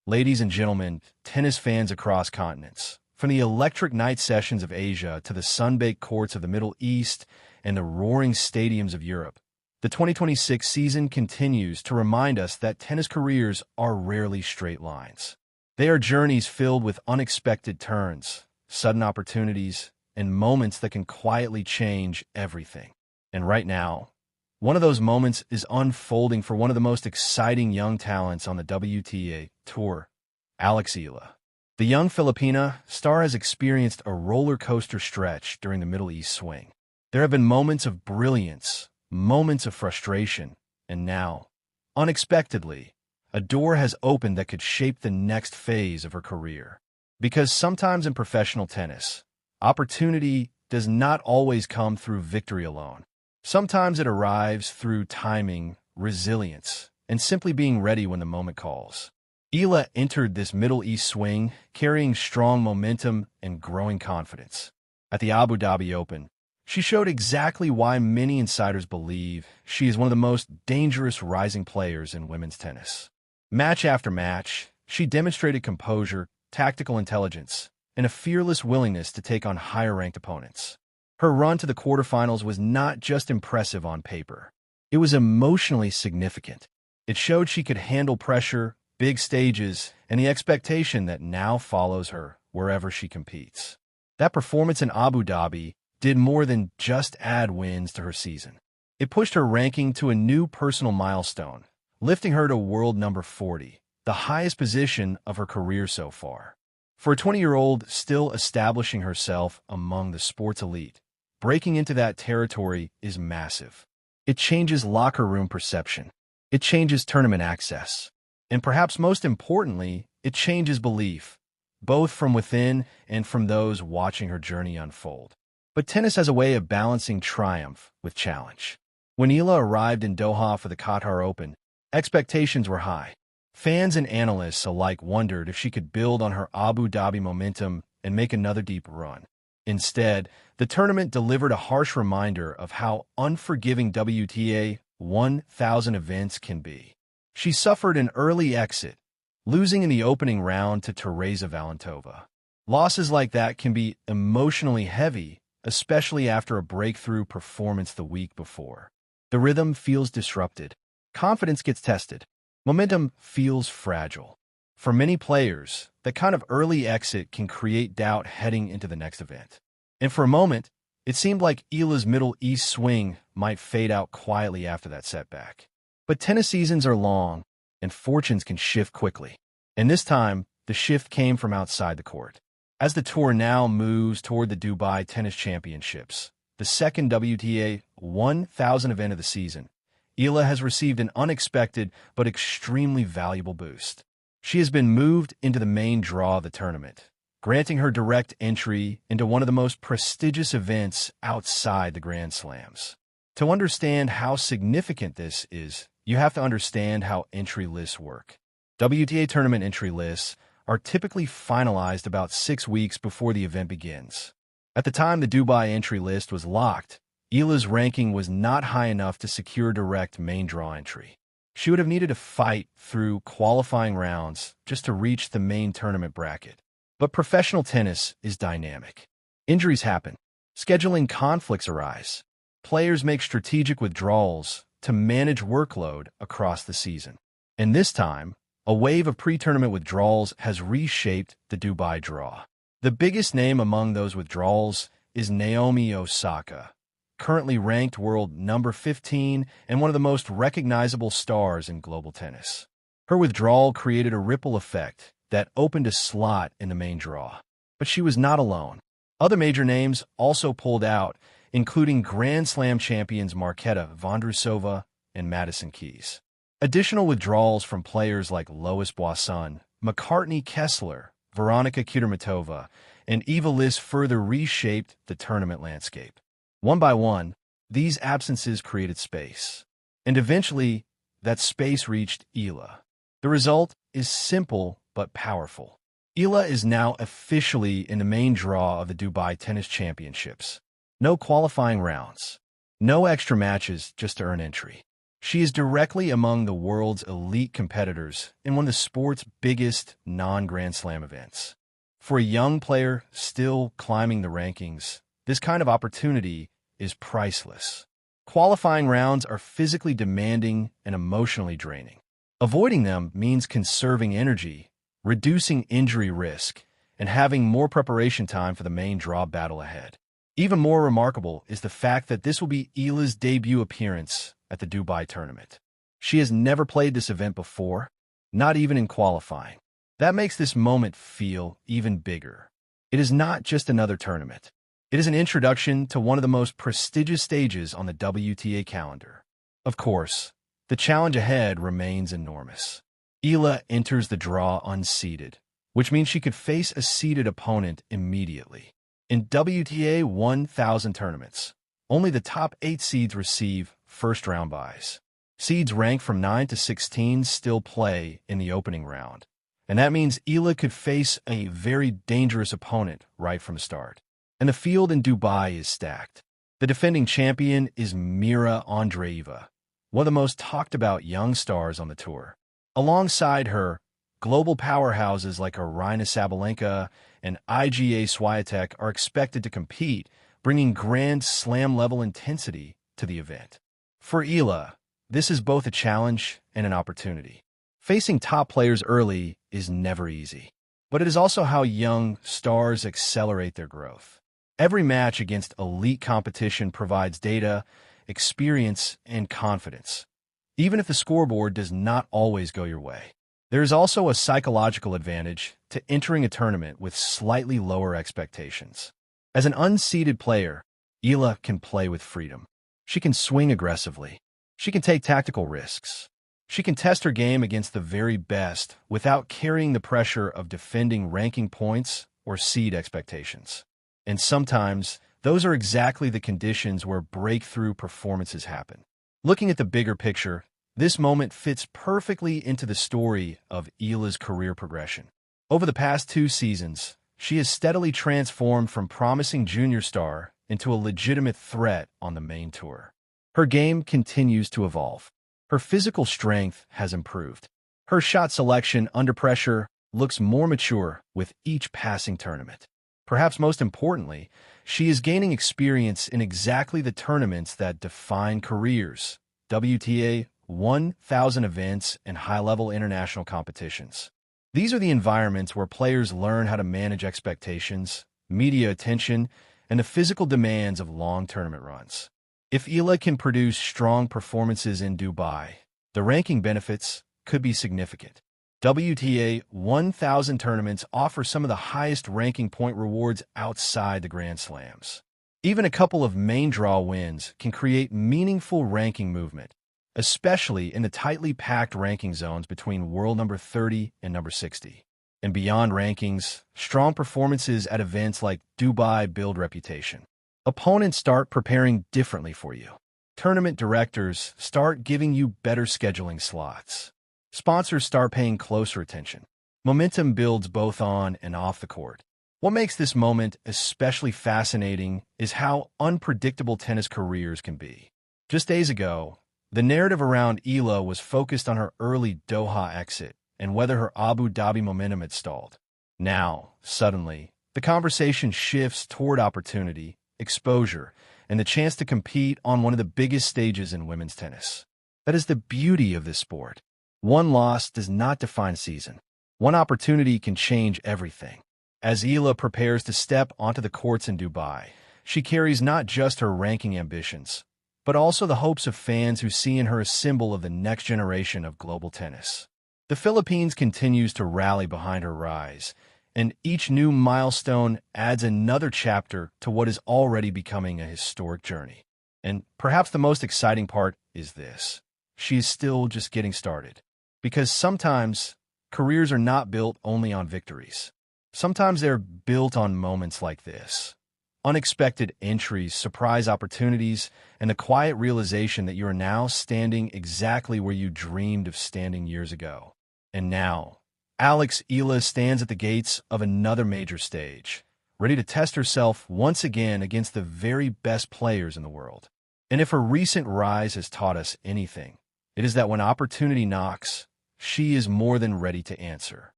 Ladies and gentlemen, tennis fans across continents, from the electric night sessions of Asia to the sun-baked courts of the Middle East and the roaring stadiums of Europe, the 2026 season continues to remind us that tennis careers are rarely straight lines. They are journeys filled with unexpected turns, sudden opportunities, and moments that can quietly change everything. And right now, one of those moments is unfolding for one of the most exciting young talents on the WTA Tour, Alexandra Eala. The young Filipina star has experienced a roller coaster stretch during the Middle East swing. There have been moments of brilliance, moments of frustration, and now, unexpectedly, a door has opened that could shape the next phase of her career. Because sometimes in professional tennis, opportunity does not always come through victory alone. Sometimes it arrives through timing, resilience, and simply being ready when the moment calls. Eala entered this Middle East swing carrying strong momentum and growing confidence. At the Abu Dhabi Open, she showed exactly why many insiders believe she is one of the most dangerous rising players in women's tennis. Match after match, she demonstrated composure, tactical intelligence, and a fearless willingness to take on higher-ranked opponents. Her run to the quarterfinals was not just impressive on paper. It was emotionally significant. It showed she could handle pressure, big stages, and the expectation that now follows her wherever she competes. That performance in Abu Dhabi did more than just add wins to her season. It pushed her ranking to a new personal milestone, lifting her to world number 40, the highest position of her career so far. For a 20-year-old still establishing herself among the sport's elite, breaking into that territory is massive. It changes locker room perception. It changes tournament access. And perhaps most importantly, it changes belief, both from within and from those watching her journey unfold. But tennis has a way of balancing triumph with challenge. When Eala arrived in Doha for the Qatar Open, expectations were high. Fans and analysts alike wondered if she could build on her Abu Dhabi momentum and make another deep run. Instead, the tournament delivered a harsh reminder of how unforgiving WTA 1000 events can be. She suffered an early exit, losing in the opening round to Teresa Valentova. Losses like that can be emotionally heavy, especially after a breakthrough performance the week before. The rhythm feels disrupted. Confidence gets tested. Momentum feels fragile. For many players, that kind of early exit can create doubt heading into the next event. And for a moment, it seemed like Eala's Middle East swing might fade out quietly after that setback. But tennis seasons are long, and fortunes can shift quickly. And this time, the shift came from outside the court. As the tour now moves toward the Dubai Tennis Championships, the second WTA 1000 event of the season, Eala has received an unexpected but extremely valuable boost. She has been moved into the main draw of the tournament, granting her direct entry into one of the most prestigious events outside the Grand Slams. To understand how significant this is, you have to understand how entry lists work. WTA tournament entry lists are typically finalized about 6 weeks before the event begins. At the time the Dubai entry list was locked, Eala's ranking was not high enough to secure direct main draw entry. She would have needed to fight through qualifying rounds just to reach the main tournament bracket. But professional tennis is dynamic. Injuries happen. Scheduling conflicts arise. Players make strategic withdrawals to manage workload across the season. And this time, a wave of pre-tournament withdrawals has reshaped the Dubai draw. The biggest name among those withdrawals is Naomi Osaka, currently ranked world number 15 and one of the most recognizable stars in global tennis. Her withdrawal created a ripple effect that opened a slot in the main draw. But she was not alone. Other major names also pulled out, including Grand Slam champions Marketa Vondrousova and Madison Keys. Additional withdrawals from players like Lois Boisson, McCartney Kessler, Veronika Kudermetova, and Eva Liss further reshaped the tournament landscape. One by one, these absences created space. And eventually, that space reached Eala. The result is simple but powerful. Eala is now officially in the main draw of the Dubai Tennis Championships. No qualifying rounds. No extra matches just to earn entry. She is directly among the world's elite competitors in one of the sport's biggest non-Grand Slam events. For a young player still climbing the rankings, this kind of opportunity is priceless. Qualifying rounds are physically demanding and emotionally draining. Avoiding them means conserving energy, reducing injury risk, and having more preparation time for the main draw battle ahead. Even more remarkable is the fact that this will be Eala's debut appearance at the Dubai tournament. She has never played this event before, not even in qualifying. That makes this moment feel even bigger. It is not just another tournament. It is an introduction to one of the most prestigious stages on the WTA calendar. Of course, the challenge ahead remains enormous. Eala enters the draw unseeded, which means she could face a seeded opponent immediately. In WTA 1000 tournaments, only the top 8 seeds receive first-round byes. Seeds ranked from 9 to 16 still play in the opening round, and that means Eala could face a very dangerous opponent right from the start. And the field in Dubai is stacked. The defending champion is Mira Andreeva, one of the most talked-about young stars on the tour. Alongside her, global powerhouses like Aryna Sabalenka and Iga Swiatek are expected to compete, bringing Grand Slam-level intensity to the event. For Eala, this is both a challenge and an opportunity. Facing top players early is never easy, but it is also how young stars accelerate their growth. Every match against elite competition provides data, experience, and confidence, even if the scoreboard does not always go your way. There is also a psychological advantage to entering a tournament with slightly lower expectations. As an unseeded player, Eala can play with freedom. She can swing aggressively. She can take tactical risks. She can test her game against the very best without carrying the pressure of defending ranking points or seed expectations. And sometimes, those are exactly the conditions where breakthrough performances happen. Looking at the bigger picture, this moment fits perfectly into the story of Eala's career progression. Over the past 2 seasons, she has steadily transformed from promising junior star into a legitimate threat on the main tour. Her game continues to evolve. Her physical strength has improved. Her shot selection under pressure looks more mature with each passing tournament. Perhaps most importantly, she is gaining experience in exactly the tournaments that define careers: WTA 1000 events and high-level international competitions. These are the environments where players learn how to manage expectations, media attention, and the physical demands of long tournament runs. If Eala can produce strong performances in Dubai, the ranking benefits could be significant. WTA 1000 tournaments offer some of the highest ranking point rewards outside the Grand Slams. Even a couple of main draw wins can create meaningful ranking movement, especially in the tightly packed ranking zones between world number 30 and number 60. And beyond rankings, strong performances at events like Dubai build reputation. Opponents start preparing differently for you. Tournament directors start giving you better scheduling slots. Sponsors start paying closer attention. Momentum builds both on and off the court. What makes this moment especially fascinating is how unpredictable tennis careers can be. Just days ago, the narrative around Eala was focused on her early Doha exit and whether her Abu Dhabi momentum had stalled. Now, suddenly, the conversation shifts toward opportunity, exposure, and the chance to compete on one of the biggest stages in women's tennis. That is the beauty of this sport. One loss does not define a season. One opportunity can change everything. As Eala prepares to step onto the courts in Dubai, she carries not just her ranking ambitions, but also the hopes of fans who see in her a symbol of the next generation of global tennis. The Philippines continues to rally behind her rise, and each new milestone adds another chapter to what is already becoming a historic journey. And perhaps the most exciting part is this: she is still just getting started. Because sometimes, careers are not built only on victories. Sometimes they're built on moments like this. Unexpected entries, surprise opportunities, and the quiet realization that you are now standing exactly where you dreamed of standing years ago. And now, Alex Eala stands at the gates of another major stage, ready to test herself once again against the very best players in the world. And if her recent rise has taught us anything, It is that when opportunity knocks, she is more than ready to answer.